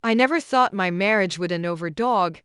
I never thought my marriage would end over dog,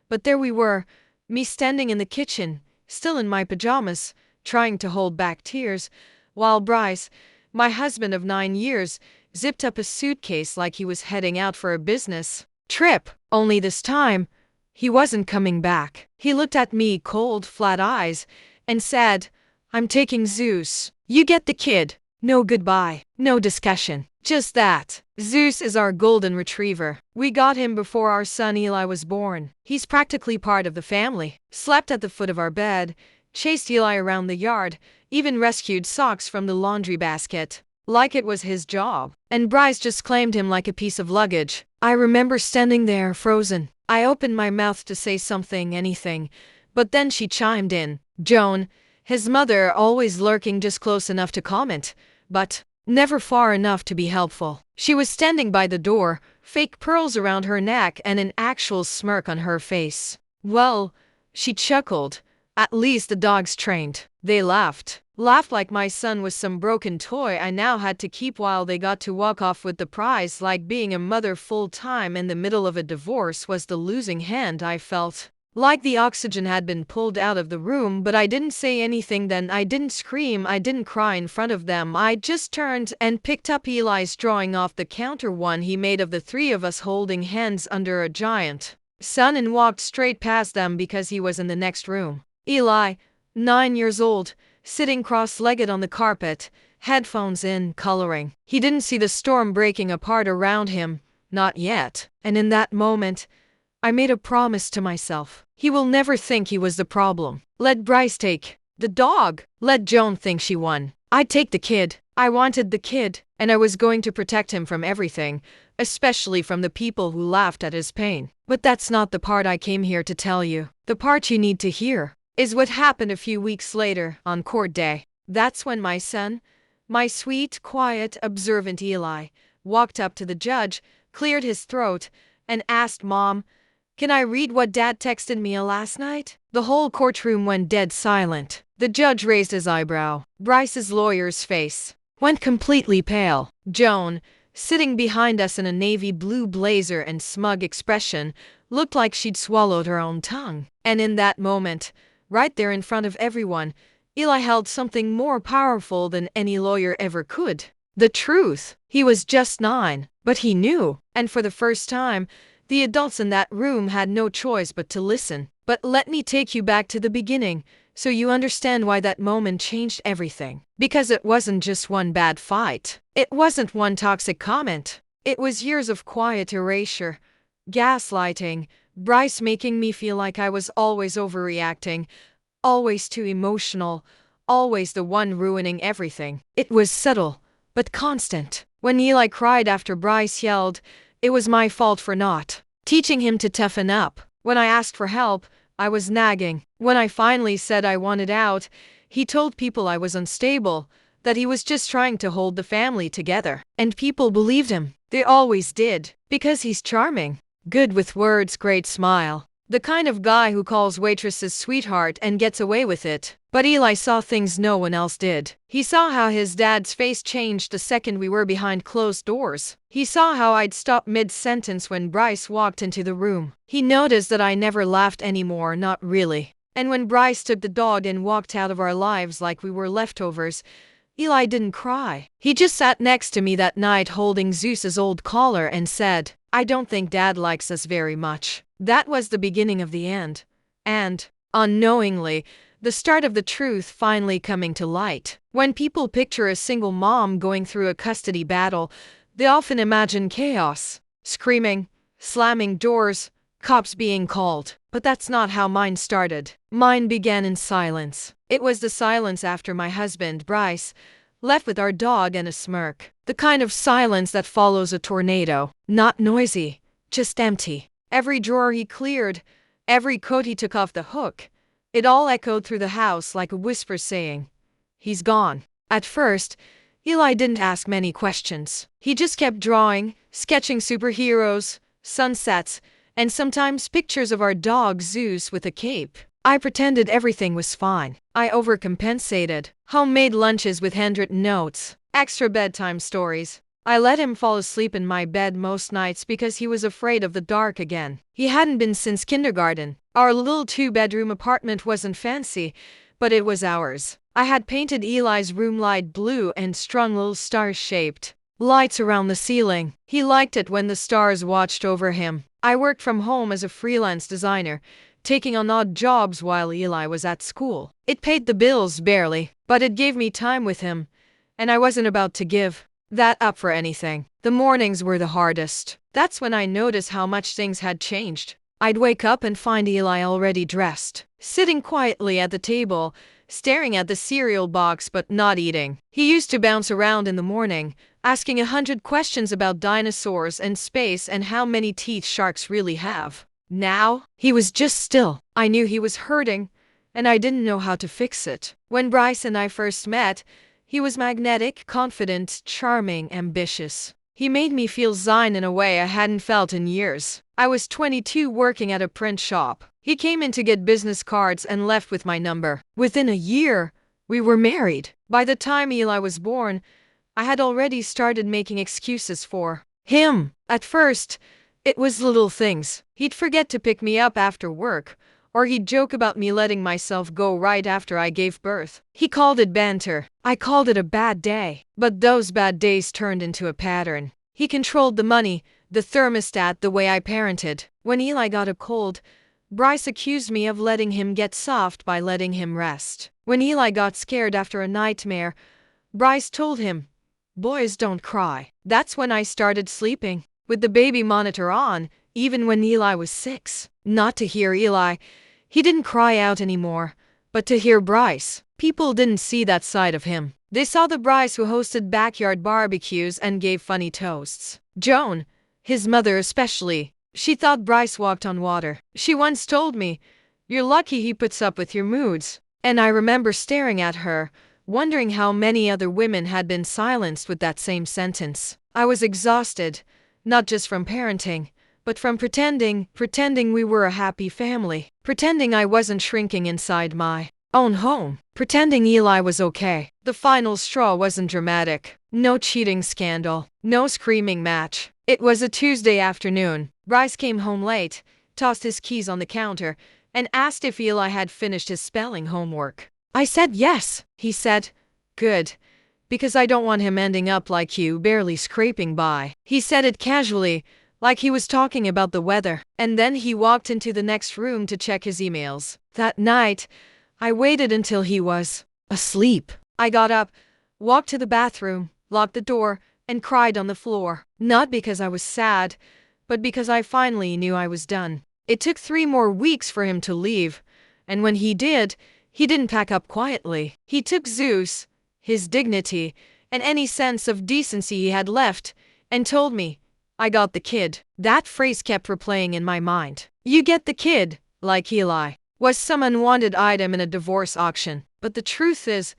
but there we were, me standing in the kitchen, still in my pajamas, trying to hold back tears, while Bryce, my husband of 9 years, zipped up a suitcase like he was heading out for a business trip. Only this time, he wasn't coming back. He looked at me cold, flat eyes, and said, "I'm taking Zeus. You get the kid." No goodbye, no discussion. Just that. Zeus is our golden retriever. We got him before our son Eli was born. He's practically part of the family. Slept at the foot of our bed, chased Eli around the yard, even rescued socks from the laundry basket. Like it was his job. And Bryce just claimed him like a piece of luggage. I remember standing there, frozen. I opened my mouth to say something, anything. But then she chimed in. Joan, his mother, always lurking just close enough to comment, but never far enough to be helpful. She was standing by the door, fake pearls around her neck and an actual smirk on her face. Well, she chuckled. At least the dog's trained. They laughed. Laughed like my son was some broken toy I now had to keep while they got to walk off with the prize, like being a mother full-time in the middle of a divorce was the losing hand. I felt like the oxygen had been pulled out of the room, but I didn't say anything then. I didn't scream, I didn't cry in front of them. I just turned and picked up Eli's drawing off the counter, one he made of the three of us holding hands under a giant sun, and walked straight past them because he was in the next room. Eli, 9 years old, sitting cross-legged on the carpet, headphones in, coloring. He didn't see the storm breaking apart around him, not yet. And in that moment, I made a promise to myself. He will never think he was the problem. Let Bryce take the dog. Let Joan think she won. I'd take the kid. I wanted the kid, and I was going to protect him from everything, especially from the people who laughed at his pain. But that's not the part I came here to tell you. The part you need to hear is what happened a few weeks later, on court day. That's when my son, my sweet, quiet, observant Eli, walked up to the judge, cleared his throat, and asked, "Mom, can I read what Dad texted me last night?" The whole courtroom went dead silent. The judge raised his eyebrow. Bryce's lawyer's face went completely pale. Joan, sitting behind us in a navy blue blazer and smug expression, looked like she'd swallowed her own tongue. And in that moment, right there in front of everyone, Eli held something more powerful than any lawyer ever could. The truth. He was just 9, but he knew. And for the first time, the adults in that room had no choice but to listen. But let me take you back to the beginning, so you understand why that moment changed everything. Because it wasn't just one bad fight. It wasn't one toxic comment. It was years of quiet erasure, gaslighting, Bryce making me feel like I was always overreacting, always too emotional, always the one ruining everything. It was subtle, but constant. When Eli cried after Bryce yelled, it was my fault for not teaching him to toughen up. When I asked for help, I was nagging. When I finally said I wanted out, he told people I was unstable, that he was just trying to hold the family together. And people believed him. They always did, because he's charming. Good with words, great smile. The kind of guy who calls waitresses sweetheart and gets away with it. But Eli saw things no one else did. He saw how his dad's face changed the second we were behind closed doors. He saw how I'd stop mid-sentence when Bryce walked into the room. He noticed that I never laughed anymore, not really. And when Bryce took the dog and walked out of our lives like we were leftovers, Eli didn't cry. He just sat next to me that night holding Zeus's old collar and said, "I don't think Dad likes us very much." That was the beginning of the end. And, unknowingly, the start of the truth finally coming to light. When people picture a single mom going through a custody battle, they often imagine chaos, screaming, slamming doors, cops being called. But that's not how mine started. Mine began in silence. It was the silence after my husband, Bryce, left with our dog and a smirk. The kind of silence that follows a tornado. Not noisy, just empty. Every drawer he cleared, every coat he took off the hook, it all echoed through the house like a whisper saying, "He's gone." At first, Eli didn't ask many questions. He just kept drawing, sketching superheroes, sunsets, and sometimes pictures of our dog Zeus with a cape. I pretended everything was fine. I overcompensated. Homemade lunches with handwritten notes, extra bedtime stories, I let him fall asleep in my bed most nights because he was afraid of the dark again. He hadn't been since kindergarten. Our little two-bedroom apartment wasn't fancy, but it was ours. I had painted Eli's room light blue and strung little star-shaped lights around the ceiling. He liked it when the stars watched over him. I worked from home as a freelance designer, taking on odd jobs while Eli was at school. It paid the bills barely, but it gave me time with him, and I wasn't about to give that up for anything. The mornings were the hardest. That's when I noticed how much things had changed. I'd wake up and find Eli already dressed, sitting quietly at the table, staring at the cereal box but not eating. He used to bounce around in the morning, asking 100 questions about dinosaurs and space and how many teeth sharks really have. Now, he was just still. I knew he was hurting, and I didn't know how to fix it. When Bryce and I first met, he was magnetic, confident, charming, ambitious. He made me feel seen in a way I hadn't felt in years. I was 22 working at a print shop. He came in to get business cards and left with my number. Within a year, we were married. By the time Eli was born, I had already started making excuses for him. At first, it was little things. He'd forget to pick me up after work, or he'd joke about me letting myself go right after I gave birth. He called it banter. I called it a bad day. But those bad days turned into a pattern. He controlled the money, the thermostat, the way I parented. When Eli got a cold, Bryce accused me of letting him get soft by letting him rest. When Eli got scared after a nightmare, Bryce told him, "Boys don't cry." That's when I started sleeping with the baby monitor on, even when Eli was 6. Not to hear Eli, he didn't cry out anymore, but to hear Bryce. People didn't see that side of him. They saw the Bryce who hosted backyard barbecues and gave funny toasts. Joan, his mother especially, she thought Bryce walked on water. She once told me, "You're lucky he puts up with your moods." And I remember staring at her, wondering how many other women had been silenced with that same sentence. I was exhausted, not just from parenting, but from pretending we were a happy family, pretending I wasn't shrinking inside my own home, pretending Eli was okay. The final straw wasn't dramatic. No cheating scandal, no screaming match. It was a Tuesday afternoon. Bryce came home late, tossed his keys on the counter, and asked if Eli had finished his spelling homework. I said yes. He said, "Good, because I don't want him ending up like you, barely scraping by." He said it casually, like he was talking about the weather. And then he walked into the next room to check his emails. That night, I waited until he was asleep. I got up, walked to the bathroom, locked the door, and cried on the floor. Not because I was sad, but because I finally knew I was done. It took 3 more weeks for him to leave, and when he did, he didn't pack up quietly. He took Zeus, his dignity, and any sense of decency he had left, and told me, "I got the kid." That phrase kept replaying in my mind. You get the kid, like Eli was some unwanted item in a divorce auction. But the truth is,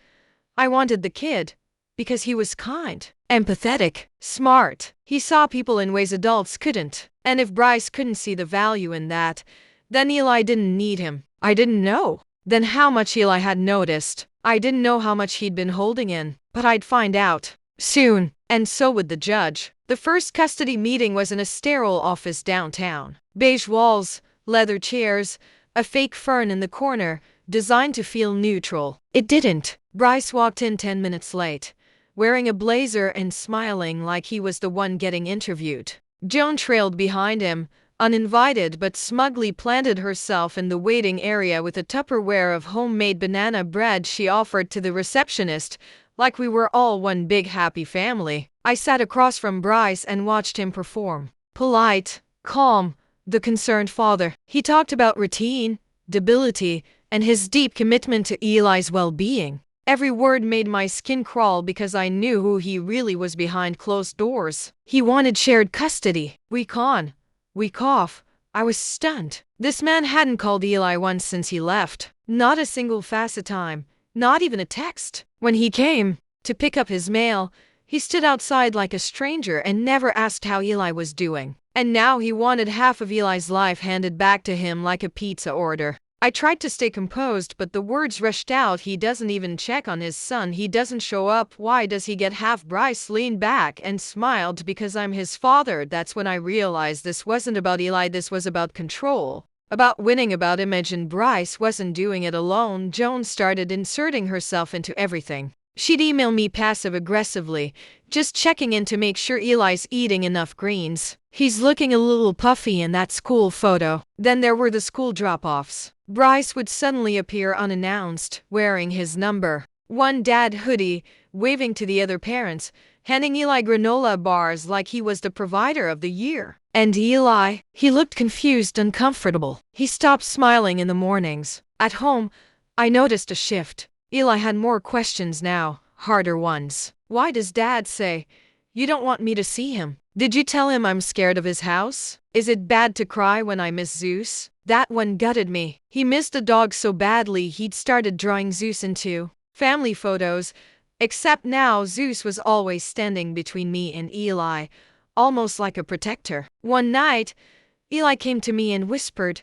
I wanted the kid because he was kind, empathetic, smart. He saw people in ways adults couldn't. And if Bryce couldn't see the value in that, then Eli didn't need him. I didn't know then how much Eli had noticed. I didn't know how much he'd been holding in, but I'd find out soon, and so would the judge. The first custody meeting was in a sterile office downtown. Beige walls, leather chairs, a fake fern in the corner, designed to feel neutral. It didn't. Bryce walked in 10 minutes late, wearing a blazer and smiling like he was the one getting interviewed. Joan trailed behind him, uninvited, but smugly planted herself in the waiting area with a Tupperware of homemade banana bread she offered to the receptionist, like we were all one big happy family. I sat across from Bryce and watched him perform. Polite, calm, the concerned father. He talked about routine, debility, and his deep commitment to Eli's well-being. Every word made my skin crawl because I knew who he really was behind closed doors. He wanted shared custody. Week on, week off, I was stunned. This man hadn't called Eli once since he left. Not a single facet time, not even a text. When he came to pick up his mail, he stood outside like a stranger and never asked how Eli was doing. And now he wanted half of Eli's life handed back to him like a pizza order. I tried to stay composed, but the words rushed out. He doesn't even check on his son. He doesn't show up. Why does he get half? Bryce leaned back and smiled. Because I'm his father. That's when I realized this wasn't about Eli. This was about control. About winning, about image. And Bryce wasn't doing it alone. Joan started inserting herself into everything. She'd email me passive-aggressively, just checking in to make sure Eli's eating enough greens. He's looking a little puffy in that school photo. Then there were the school drop-offs. Bryce would suddenly appear unannounced, wearing his number one dad hoodie, waving to the other parents, handing Eli granola bars like he was the provider of the year. And Eli, he looked confused, uncomfortable. He stopped smiling in the mornings. At home, I noticed a shift. Eli had more questions now, harder ones. Why does Dad say, "You don't want me to see him"? Did you tell him I'm scared of his house? Is it bad to cry when I miss Zeus? That one gutted me. He missed the dog so badly he'd started drawing Zeus into family photos. Except now Zeus was always standing between me and Eli, almost like a protector. One night, Eli came to me and whispered,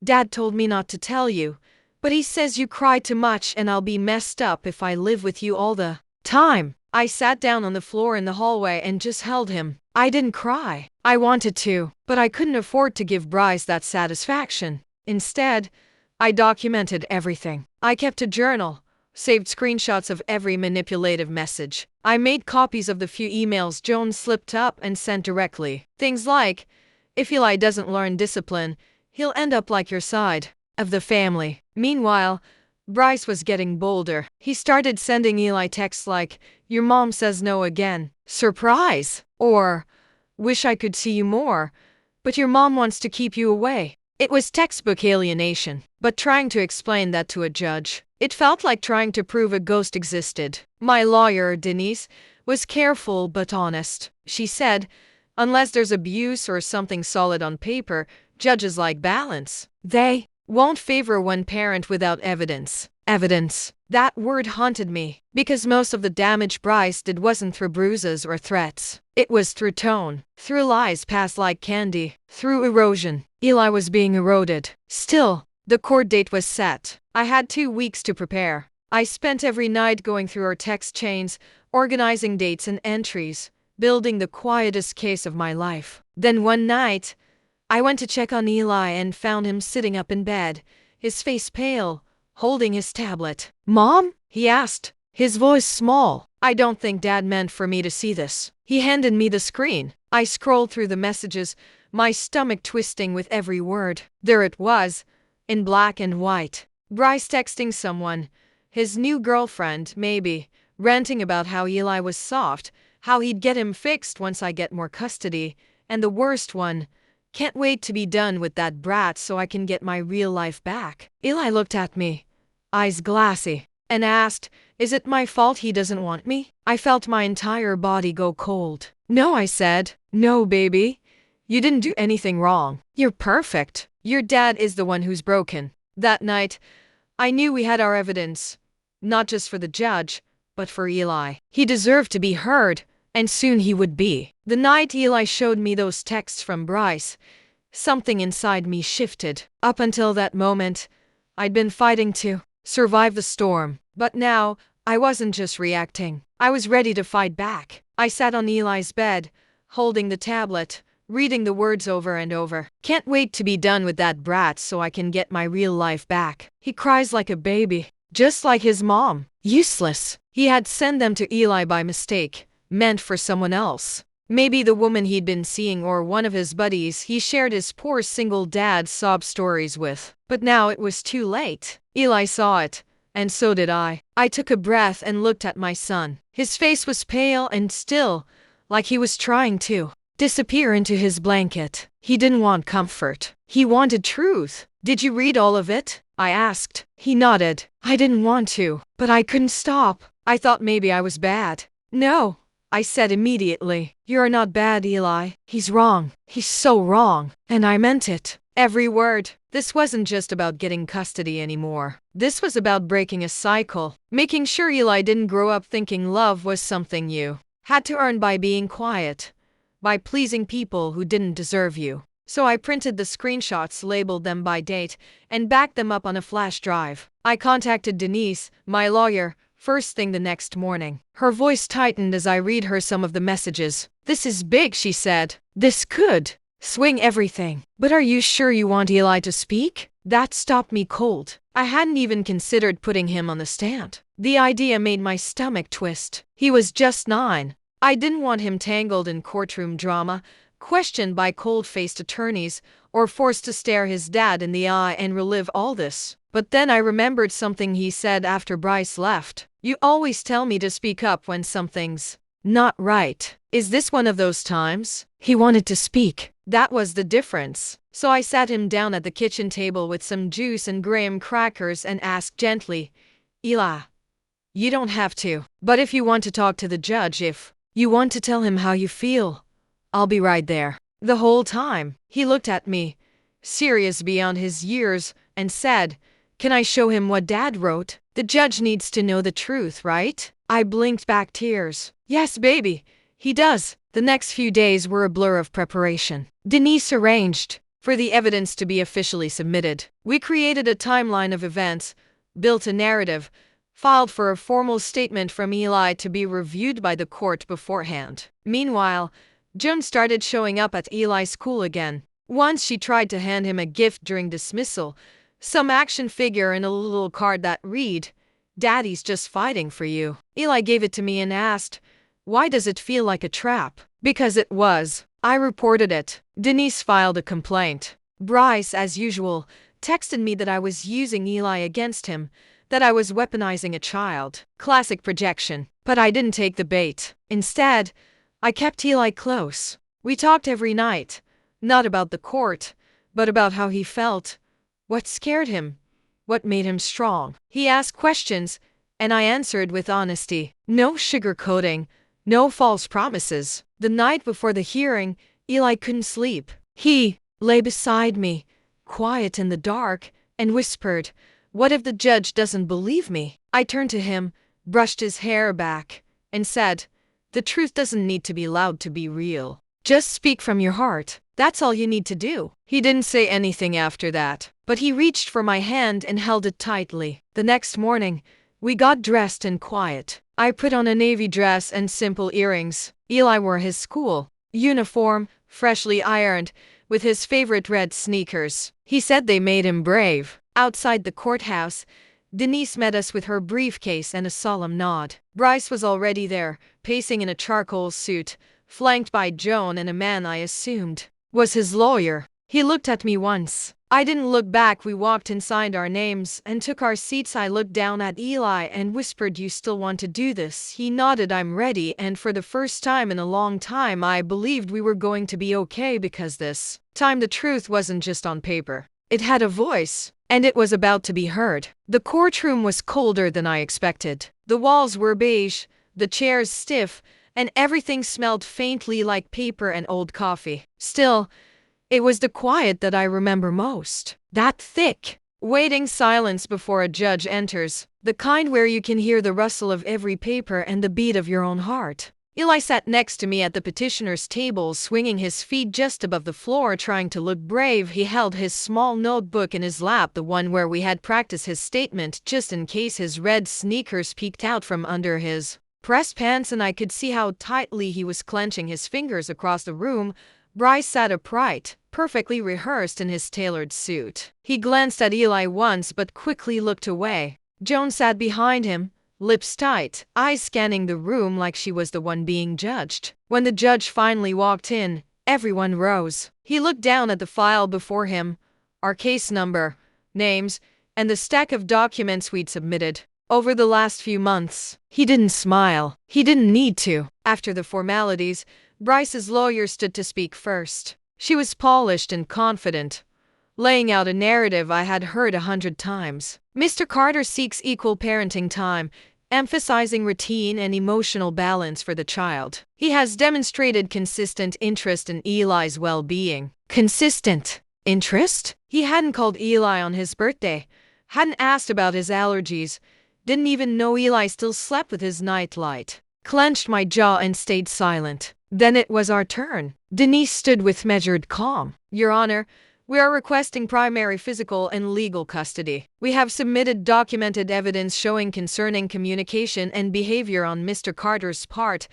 "Dad told me not to tell you, but he says you cry too much and I'll be messed up if I live with you all the time." I sat down on the floor in the hallway and just held him. I didn't cry. I wanted to, but I couldn't afford to give Bryce that satisfaction. Instead, I documented everything. I kept a journal, saved screenshots of every manipulative message. I made copies of the few emails Joan slipped up and sent directly. Things like, "If Eli doesn't learn discipline, he'll end up like your side of the family." Meanwhile, Bryce was getting bolder. He started sending Eli texts like, "Your mom says no again. Surprise!" Or, "Wish I could see you more, but your mom wants to keep you away." It was textbook alienation, but trying to explain that to a judge, it felt like trying to prove a ghost existed. My lawyer, Denise, was careful but honest. She said, "Unless there's abuse or something solid on paper, judges like balance. They won't favor one parent without evidence." Evidence. That word haunted me, because most of the damage Bryce did wasn't through bruises or threats. It was through tone, through lies passed like candy, through erosion. Eli was being eroded. Still, the court date was set. I had 2 weeks to prepare. I spent every night going through our text chains, organizing dates and entries, building the quietest case of my life. Then one night, I went to check on Eli and found him sitting up in bed, his face pale, holding his tablet. "Mom?" he asked, his voice small. I don't think Dad meant for me to see this. He handed me the screen. I scrolled through the messages, my stomach twisting with every word. There it was, in black and white. Bryce texting someone, his new girlfriend, maybe, ranting about how Eli was soft, how he'd get him fixed once I get more custody, and the worst one, "Can't wait to be done with that brat so I can get my real life back." Eli looked at me, eyes glassy, and asked, "Is it my fault he doesn't want me?" I felt my entire body go cold. "No," I said. "No, baby. You didn't do anything wrong. You're perfect. Your dad is the one who's broken." That night, I knew we had our evidence, not just for the judge, but for Eli. He deserved to be heard, and soon he would be. The night Eli showed me those texts from Bryce, something inside me shifted. Up until that moment, I'd been fighting to survive the storm. But now, I wasn't just reacting. I was ready to fight back. I sat on Eli's bed, holding the tablet, reading the words over and over. "Can't wait to be done with that brat so I can get my real life back. He cries like a baby, just like his mom. Useless." He had sent them to Eli by mistake, meant for someone else. Maybe the woman he'd been seeing or one of his buddies he shared his poor single dad's sob stories with. But now it was too late. Eli saw it, and so did I. I took a breath and looked at my son. His face was pale and still, like he was trying to disappear into his blanket. He didn't want comfort. He wanted truth. "Did you read all of it?" I asked. He nodded. "I didn't want to, but I couldn't stop. I thought maybe I was bad." "No," I said immediately. "You're not bad, Eli. He's wrong. He's so wrong. And I meant it. Every word." This wasn't just about getting custody anymore. This was about breaking a cycle, making sure Eli didn't grow up thinking love was something you had to earn by being quiet, by pleasing people who didn't deserve you. So I printed the screenshots, labeled them by date, and backed them up on a flash drive. I contacted Denise, my lawyer, first thing the next morning. Her voice tightened as I read her some of the messages. "This is big," she said. "This could swing everything. But are you sure you want Eli to speak?" That stopped me cold. I hadn't even considered putting him on the stand. The idea made my stomach twist. He was just 9. I didn't want him tangled in courtroom drama, questioned by cold-faced attorneys, or forced to stare his dad in the eye and relive all this. But then I remembered something he said after Bryce left. "You always tell me to speak up when something's not right. Is this one of those times?" He wanted to speak. That was the difference. So I sat him down at the kitchen table with some juice and graham crackers and asked gently, "Eli, you don't have to. But if you want to talk to the judge, if you want to tell him how you feel, I'll be right there." The whole time, he looked at me, serious beyond his years, and said, "Can I show him what Dad wrote? The judge needs to know the truth, right?" I blinked back tears. "Yes, baby, he does." The next few days were a blur of preparation. Denise arranged for the evidence to be officially submitted. We created a timeline of events, built a narrative, filed for a formal statement from Eli to be reviewed by the court beforehand. Meanwhile, Joan started showing up at Eli's school again. Once she tried to hand him a gift during dismissal, some action figure and a little card that read, "Daddy's just fighting for you." Eli gave it to me and asked, "Why does it feel like a trap?" Because it was. I reported it. Denise filed a complaint. Bryce, as usual, texted me that I was using Eli against him, that I was weaponizing a child. Classic projection. But I didn't take the bait. Instead, I kept Eli close. We talked every night, not about the court, but about how he felt, what scared him, what made him strong. He asked questions, and I answered with honesty. No sugarcoating, no false promises. The night before the hearing, Eli couldn't sleep. He lay beside me, quiet in the dark, and whispered, "What if the judge doesn't believe me?" I turned to him, brushed his hair back, and said, "The truth doesn't need to be loud to be real. Just speak from your heart. That's all you need to do." He didn't say anything after that, but he reached for my hand and held it tightly. The next morning, we got dressed and quiet. I put on a navy dress and simple earrings. Eli wore his school uniform, freshly ironed, with his favorite red sneakers. He said they made him brave. Outside the courthouse, Denise met us with her briefcase and a solemn nod. Bryce was already there, pacing in a charcoal suit, flanked by Joan and a man I assumed was his lawyer. He looked at me once. I didn't look back. We walked and signed our names and took our seats. I looked down at Eli and whispered, "You still want to do this?" He nodded, "I'm ready," and for the first time in a long time I believed we were going to be okay, because this time the truth wasn't just on paper. It had a voice, and it was about to be heard. The courtroom was colder than I expected. The walls were beige, the chairs stiff, and everything smelled faintly like paper and old coffee. Still, it was the quiet that I remember most. That thick, waiting silence before a judge enters, the kind where you can hear the rustle of every paper and the beat of your own heart. Eli sat next to me at the petitioner's table, swinging his feet just above the floor, trying to look brave. He held his small notebook in his lap, the one where we had practiced his statement, just in case his red sneakers peeked out from under his pressed pants, and I could see how tightly he was clenching his fingers across the room. Bryce sat upright, perfectly rehearsed in his tailored suit. He glanced at Eli once but quickly looked away. Joan sat behind him, lips tight, eyes scanning the room like she was the one being judged. When the judge finally walked in, everyone rose. He looked down at the file before him, our case number, names, and the stack of documents we'd submitted over the last few months. He didn't smile. He didn't need to. After the formalities, Bryce's lawyer stood to speak first. She was polished and confident, laying out a narrative I had heard 100 times. Mr. Carter seeks equal parenting time, emphasizing routine and emotional balance for the child. He has demonstrated consistent interest in Eli's well-being. Consistent interest? He hadn't called Eli on his birthday, hadn't asked about his allergies, didn't even know Eli still slept with his nightlight. Clenched my jaw and stayed silent. Then it was our turn. Denise stood with measured calm. Your Honor, we are requesting primary physical and legal custody. We have submitted documented evidence showing concerning communication and behavior on Mr. Carter's part,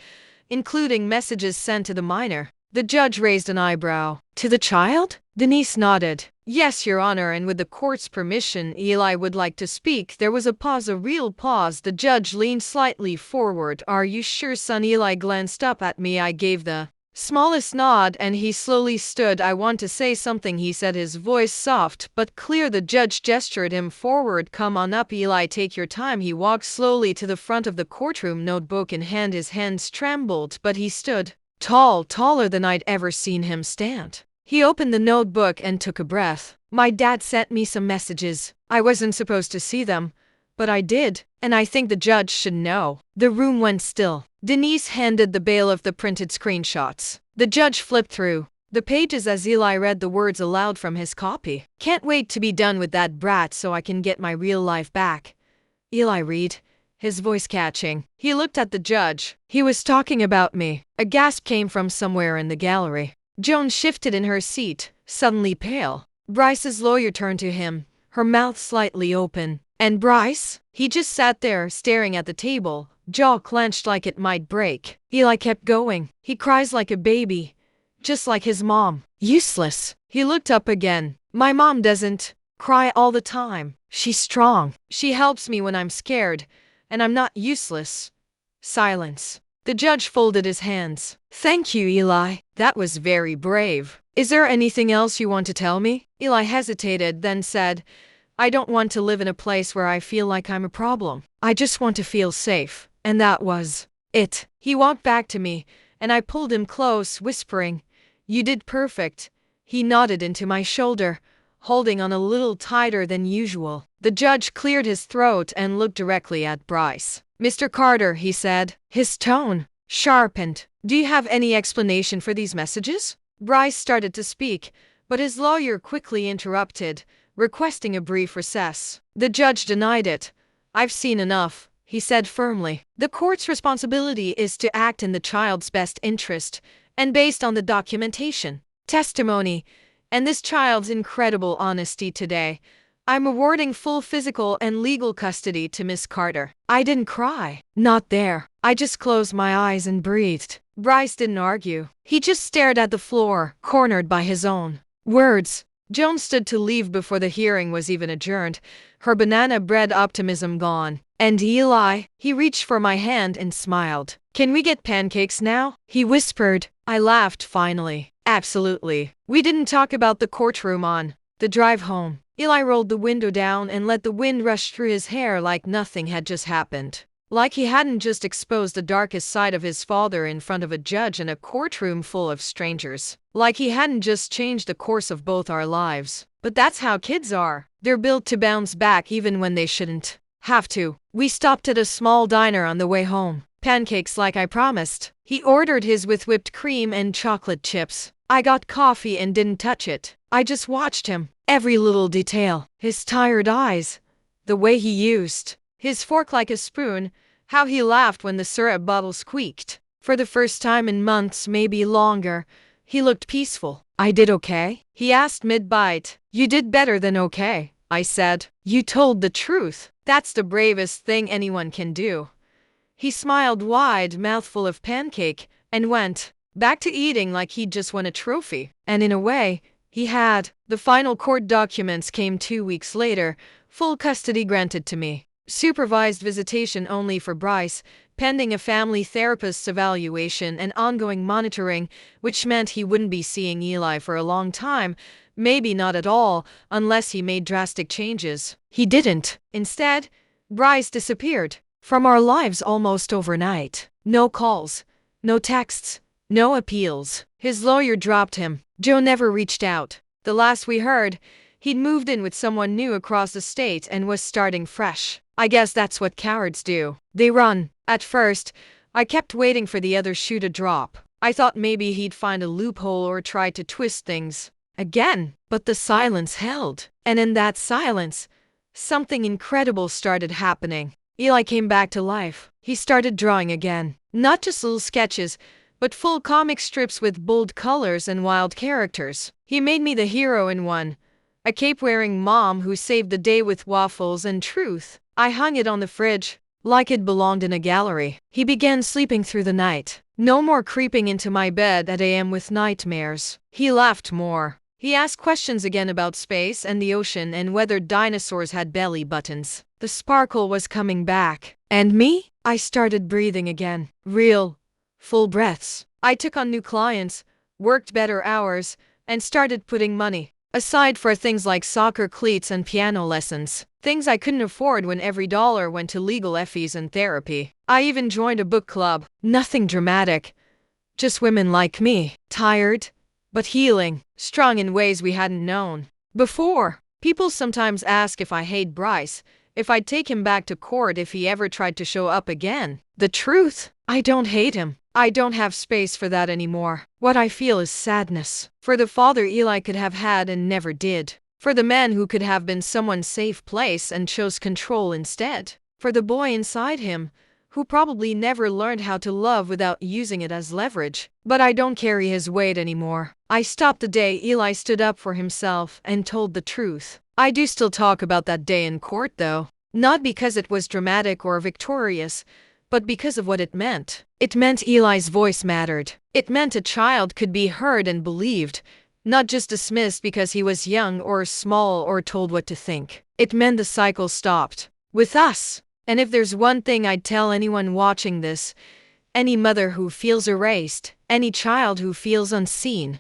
including messages sent to the minor. The judge raised an eyebrow. To the child? Denise nodded. Yes, Your Honor, and with the court's permission, Eli would like to speak. There was a pause, a real pause. The judge leaned slightly forward. Are you sure, son? Eli glanced up at me. I gave the smallest nod, and he slowly stood. I want to say something, he said, his voice soft but clear. The judge gestured him forward. Come on up, Eli, take your time. He walked slowly to the front of the courtroom, notebook in hand. His hands trembled, but he stood tall, taller than I'd ever seen him stand. He opened the notebook and took a breath. My dad sent me some messages. I wasn't supposed to see them, but I did, and I think the judge should know. The room went still. Denise handed the bailiff the printed screenshots. The judge flipped through the pages as Eli read the words aloud from his copy. Can't wait to be done with that brat so I can get my real life back. Eli read, his voice catching. He looked at the judge. He was talking about me. A gasp came from somewhere in the gallery. Joan shifted in her seat, suddenly pale. Bryce's lawyer turned to him, her mouth slightly open. And Bryce? He just sat there, staring at the table, jaw clenched like it might break. Eli kept going. He cries like a baby, just like his mom. Useless. He looked up again. My mom doesn't cry all the time. She's strong. She helps me when I'm scared, and I'm not useless. Silence. The judge folded his hands. Thank you, Eli. That was very brave. Is there anything else you want to tell me? Eli hesitated, then said, I don't want to live in a place where I feel like I'm a problem. I just want to feel safe. And that was it. He walked back to me, and I pulled him close, whispering, You did perfect. He nodded into my shoulder, holding on a little tighter than usual. The judge cleared his throat and looked directly at Bryce. Mr. Carter, he said, his tone sharpened. Do you have any explanation for these messages? Bryce started to speak, but his lawyer quickly interrupted, requesting a brief recess. The judge denied it. I've seen enough, he said firmly. The court's responsibility is to act in the child's best interest, and based on the documentation, testimony, and this child's incredible honesty today, I'm awarding full physical and legal custody to Miss Carter. I didn't cry. Not there. I just closed my eyes and breathed. Bryce didn't argue. He just stared at the floor, cornered by his own words. Joan stood to leave before the hearing was even adjourned, her banana bread optimism gone. And Eli? He reached for my hand and smiled. Can we get pancakes now? He whispered. I laughed finally. Absolutely. We didn't talk about the courtroom on the drive home. Eli rolled the window down and let the wind rush through his hair like nothing had just happened. Like he hadn't just exposed the darkest side of his father in front of a judge in a courtroom full of strangers. Like he hadn't just changed the course of both our lives. But that's how kids are. They're built to bounce back even when they shouldn't have to. We stopped at a small diner on the way home. Pancakes like I promised. He ordered his with whipped cream and chocolate chips. I got coffee and didn't touch it. I just watched him. Every little detail. His tired eyes. The way he used his fork like a spoon. How he laughed when the syrup bottle squeaked. For the first time in months, maybe longer, he looked peaceful. I did okay? He asked mid-bite. You did better than okay, I said. You told the truth. That's the bravest thing anyone can do. He smiled wide, mouthful of pancake, and went back to eating like he'd just won a trophy. And in a way, he had. The final court documents came 2 weeks later, full custody granted to me. Supervised visitation only for Bryce, pending a family therapist's evaluation and ongoing monitoring, which meant he wouldn't be seeing Eli for a long time, maybe not at all, unless he made drastic changes. He didn't. Instead, Bryce disappeared from our lives almost overnight. No calls, no texts, no appeals. His lawyer dropped him. Joe never reached out. The last we heard, he'd moved in with someone new across the state and was starting fresh. I guess that's what cowards do. They run. At first, I kept waiting for the other shoe to drop. I thought maybe he'd find a loophole or try to twist things again. But the silence held. And in that silence, something incredible started happening. Eli came back to life. He started drawing again. Not just little sketches, but full comic strips with bold colors and wild characters. He made me the hero in one, a cape-wearing mom who saved the day with waffles and truth. I hung it on the fridge, like it belonged in a gallery. He began sleeping through the night. No more creeping into my bed at AM with nightmares. He laughed more. He asked questions again about space and the ocean and whether dinosaurs had belly buttons. The sparkle was coming back. And me? I started breathing again. Real, full breaths. I took on new clients, worked better hours, and started putting money aside for things like soccer cleats and piano lessons. Things I couldn't afford when every dollar went to legal fees and therapy. I even joined a book club. Nothing dramatic. Just women like me. Tired, but healing. Strong in ways we hadn't known before. People sometimes ask if I hate Bryce, if I'd take him back to court if he ever tried to show up again. The truth? I don't hate him. I don't have space for that anymore. What I feel is sadness. For the father Eli could have had and never did. For the man who could have been someone's safe place and chose control instead. For the boy inside him, who probably never learned how to love without using it as leverage. But I don't carry his weight anymore. I stopped the day Eli stood up for himself and told the truth. I do still talk about that day in court though. Not because it was dramatic or victorious, but because of what it meant. It meant Eli's voice mattered. It meant a child could be heard and believed, not just dismissed because he was young or small or told what to think. It meant the cycle stopped. With us. And if there's one thing I'd tell anyone watching this, any mother who feels erased, any child who feels unseen,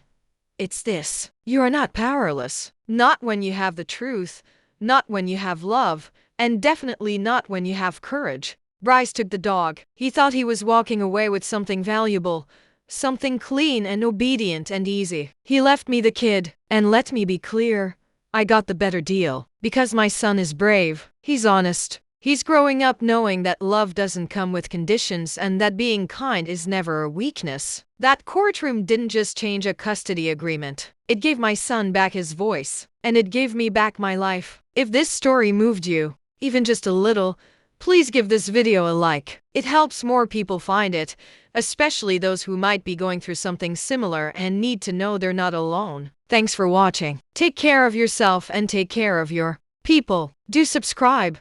it's this. You are not powerless. Not when you have the truth, not when you have love, and definitely not when you have courage. Bryce took the dog. He thought he was walking away with something valuable, something clean and obedient and easy. He left me the kid, and let me be clear, I got the better deal. Because my son is brave, he's honest. He's growing up knowing that love doesn't come with conditions and that being kind is never a weakness. That courtroom didn't just change a custody agreement. It gave my son back his voice, and it gave me back my life. If this story moved you, even just a little, please give this video a like. It helps more people find it, especially those who might be going through something similar and need to know they're not alone. Thanks for watching. Take care of yourself and take care of your people. Do subscribe.